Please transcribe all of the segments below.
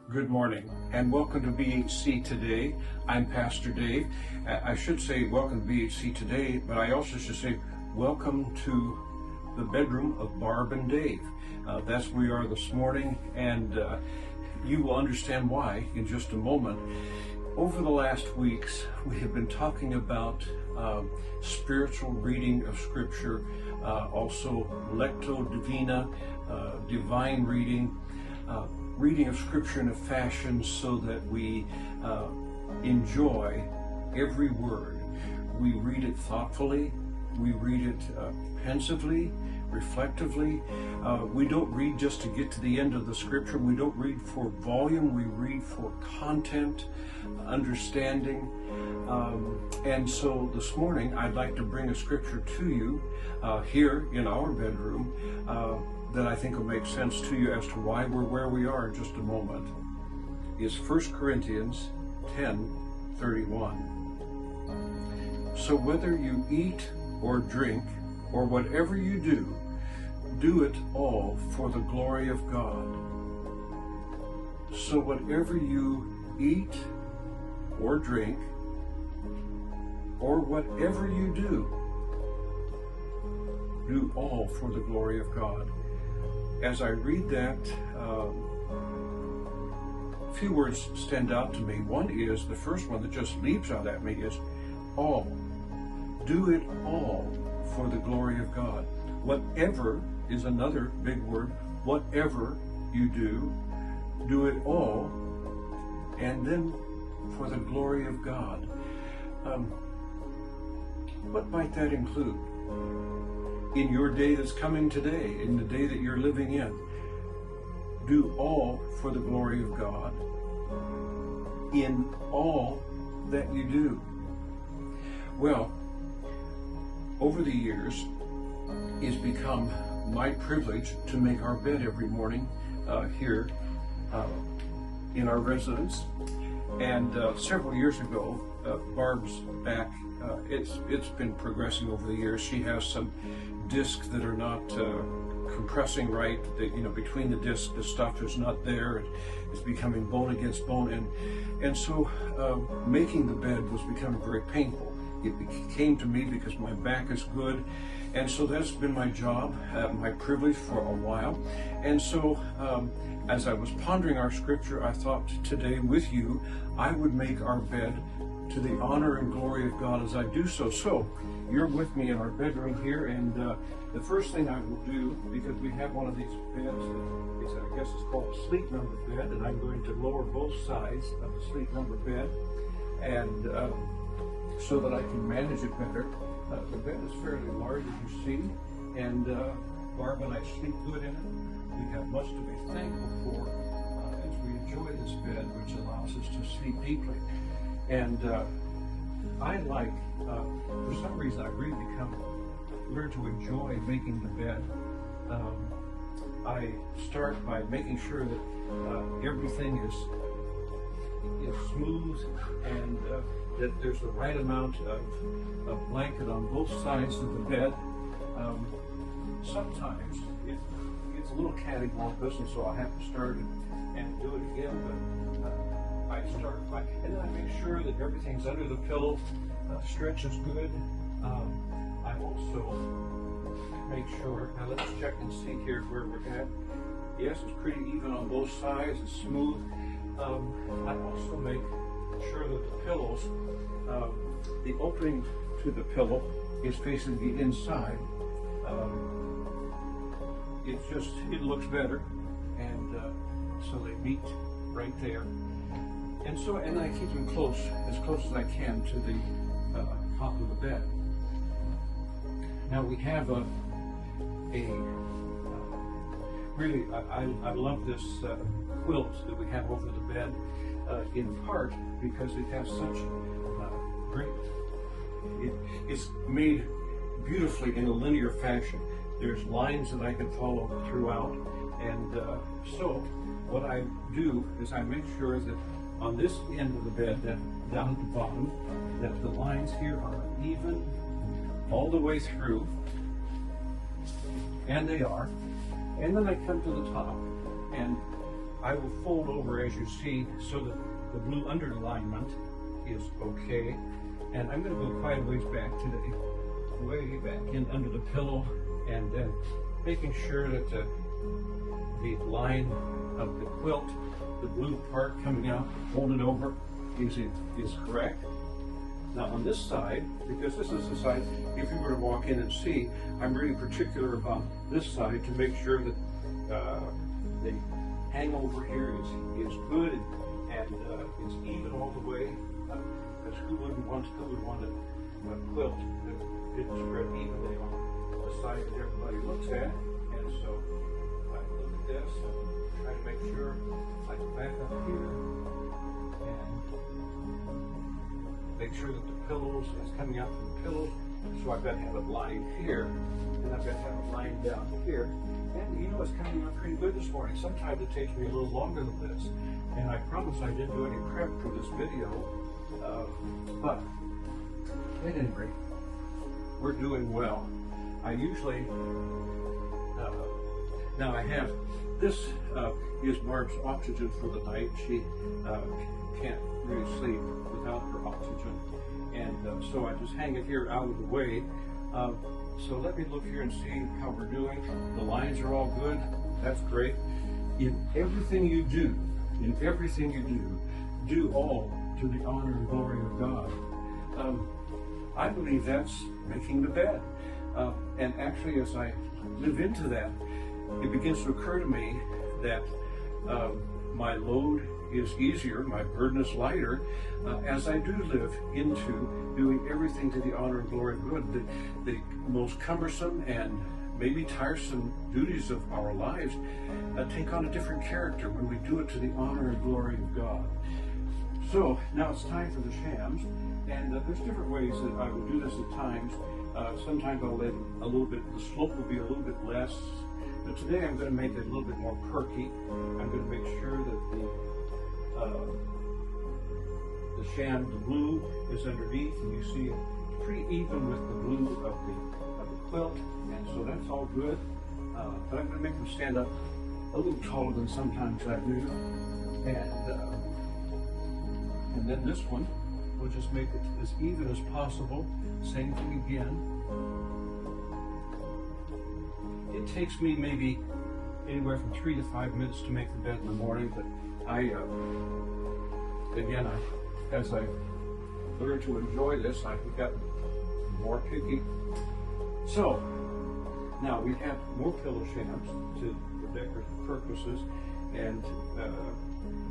Good morning and welcome to BHC Today. I'm Pastor Dave. I should say welcome to BHC Today, but I also should say welcome to the bedroom of Barb and Dave. That's where we are this morning, and you will understand why in just a moment. Over the last weeks, we have been talking about spiritual reading of Scripture, also lectio divina, divine reading, reading of Scripture in a fashion so that we enjoy every word. We read it thoughtfully, we read it pensively, reflectively. We don't read just to get to the end of the Scripture. We don't read for volume, we read for content, understanding. And so this morning I'd like to bring a Scripture to you here in our bedroom that I think will make sense to you as to why we're where we are in just a moment. Is 1 Corinthians 10:31. So whether you eat or drink or whatever you do, do it all for the glory of God. So whatever you eat or drink or whatever you do all for the glory of God. As I read that, a few words stand out to me. One is, the first one that just leaps out at me is all. Do it all for the glory of God. Whatever is another big word. Whatever you do it all, and then for the glory of God. What might that include? In your day that's coming today, in the day that you're living in, do all for the glory of God in all that you do. Well, over the years, it's become my privilege to make our bed every morning here in our residence. And several years ago, Barb's back, it's been progressing over the years. She has some discs that are not compressing right. That, between the discs, the stuff is not there. It's becoming bone against bone, and so making the bed was becoming very painful. It came to me because my back is good, and so that's been my job, my privilege for a while. And so as I was pondering our Scripture, I thought today with you, I would make our bed to the honor and glory of God as I do so. So you're with me in our bedroom here, and the first thing I will do, because we have one of these beds that I guess it's called a sleep number bed, and I'm going to lower both sides of the sleep number bed, and so that I can manage it better. The bed is fairly large, as you see, and Barb and I sleep good in it. We have much to be thankful for as we enjoy this bed, which allows us to sleep deeply. And I like, for some reason, I really learned to enjoy making the bed. I start by making sure that everything is smooth, and that there's the right amount of blanket on both sides of the bed. Sometimes it's a little cattywampus, and so I have to start and do it again, but I start by, and then I make sure that everything's under the pillow, stretch is good. I also make sure, now let's check and see here where we're at. Yes, it's pretty even on both sides, it's smooth. I also make sure that the pillows, the opening to the pillow is facing the inside. It looks better, and so they meet right there. And so, and I keep them close as I can to the top of the bed. Now we have really, I love this quilt that we have over the bed, in part because it has such great, it's made beautifully in a linear fashion. There's lines that I can follow throughout, and so what I do is I make sure that on this end of the bed, that down at the bottom, that the lines here are even all the way through, and they are. And then I come to the top, and I will fold over, as you see, so that the blue underlinement is okay. And I'm going to go quite a ways back today, way back in under the pillow, and then making sure that the line of the quilt, the blue part coming out, folded over, is correct. Now on this side, because this is the side, if you were to walk in and see, I'm really particular about this side to make sure that the hangover here is good and it's even all the way. Because who would want a quilt that didn't spread evenly on the side that everybody looks at? And so I look at this and try to make sure I can back up here and make sure that the pillows is coming out from the pillows. So I've got to have it lined here, and I've got to have it lined down here. And you know, it's coming out pretty good this morning. Sometimes it takes me a little longer than this. And I promise I didn't do any prep for this video. But at any rate, we're doing well. I usually, now I have, this is Barb's oxygen for the night. She can't really sleep without her oxygen. And so I just hang it here out of the way. So let me look here and see how we're doing. The lines are all good. That's great. In everything you do, do all to the honor and glory of God. I believe that's making the bed. And actually, as I live into that, it begins to occur to me that my load is easier, my burden is lighter, as I do live into doing everything to the honor and glory of God. The most cumbersome and maybe tiresome duties of our lives take on a different character when we do it to the honor and glory of God. So now it's time for the shams, and there's different ways that I will do this at times. Sometimes I'll let a little bit, the slope will be a little bit less, but today I'm going to make it a little bit more perky. I'm going to make sure that the sham, the blue, is underneath, and you see it's pretty even with the blue of the quilt, and so that's all good. But I'm going to make them stand up a little taller than sometimes I do, and then this one, we'll just make it as even as possible. Same thing again. It takes me maybe anywhere from 3 to 5 minutes to make the bed in the morning, but as I learn to enjoy this, I've gotten more picky. So now we have more pillow shams for decorative purposes, and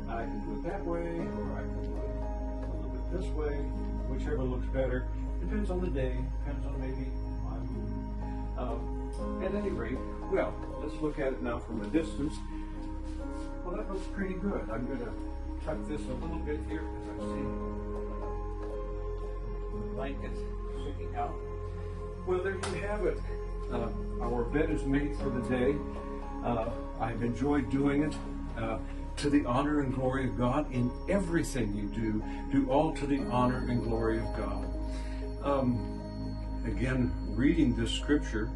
I can do it that way, or I can do it a little bit this way, whichever looks better. Depends on the day, depends on maybe my mood. At any rate, well, let's look at it now from a distance. Well, that looks pretty good. I'm going to tuck this a little bit here because I see the blanket sticking out. Well, there you have it. Our bed is made for the day. I've enjoyed doing it to the honor and glory of God. In everything you do all to the honor and glory of God. Again, reading this scripture,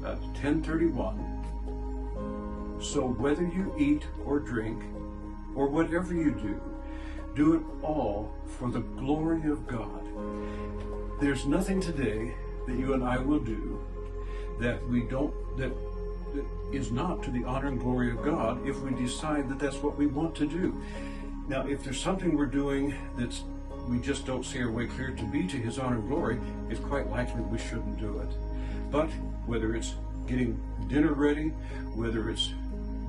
10:31. So whether you eat or drink, or whatever you do it all for the glory of God. There's nothing today that you and I will do that is not to the honor and glory of God if we decide that that's what we want to do. Now, if there's something we're doing that's we just don't see our way clear to be to His honor and glory, it's quite likely we shouldn't do it. But whether it's getting dinner ready, whether it's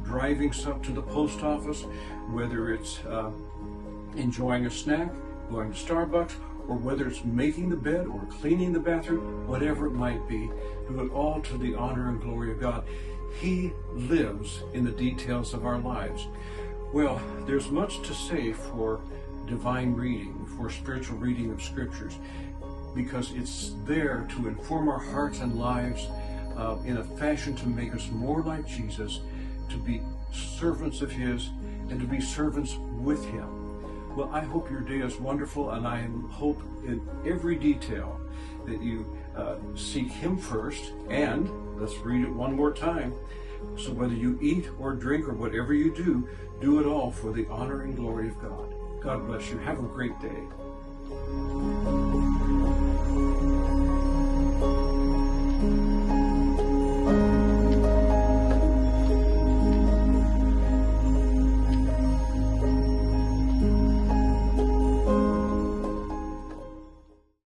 driving stuff to the post office, whether it's enjoying a snack, going to Starbucks, or whether it's making the bed or cleaning the bathroom, whatever it might be, do it all to the honor and glory of God. He lives in the details of our lives. Well, there's much to say for divine reading, for spiritual reading of scriptures, because it's there to inform our hearts and lives in a fashion to make us more like Jesus, to be servants of His, and to be servants with Him. Well, I hope your day is wonderful, and I hope in every detail that you seek Him first, and let's read it one more time. So whether you eat or drink or whatever you do it all for the honor and glory of God. God bless you. Have a great day.